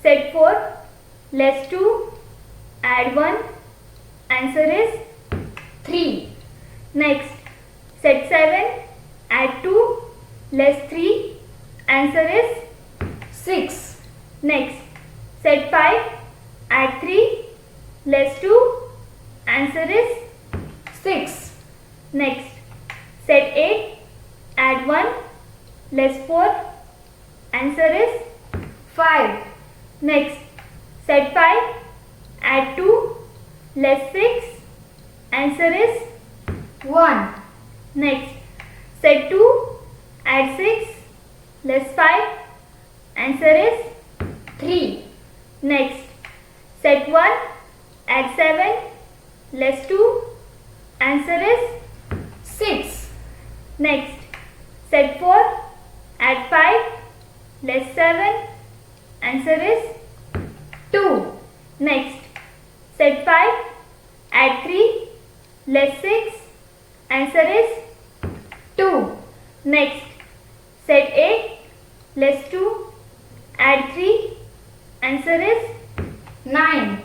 Set 4 less 2, add 1, answer is 3. Next, set 7, add 2, less 3, answer is 6. Next, set 5, add 3, less 2, answer is 6. Next, set 8, add 1, less 4, answer is 5. Next, set 5, add 2, less 6, answer is 1. Next, set 2, add 6, less 5, answer is 3. Next, set 1, add 7, less 2, answer is 6. Next, set 4, add 5, less 7, answer is 2. Next, set 5, add 3, less 6, answer is 2. Next, set 8, less 2, add 3, answer is 9.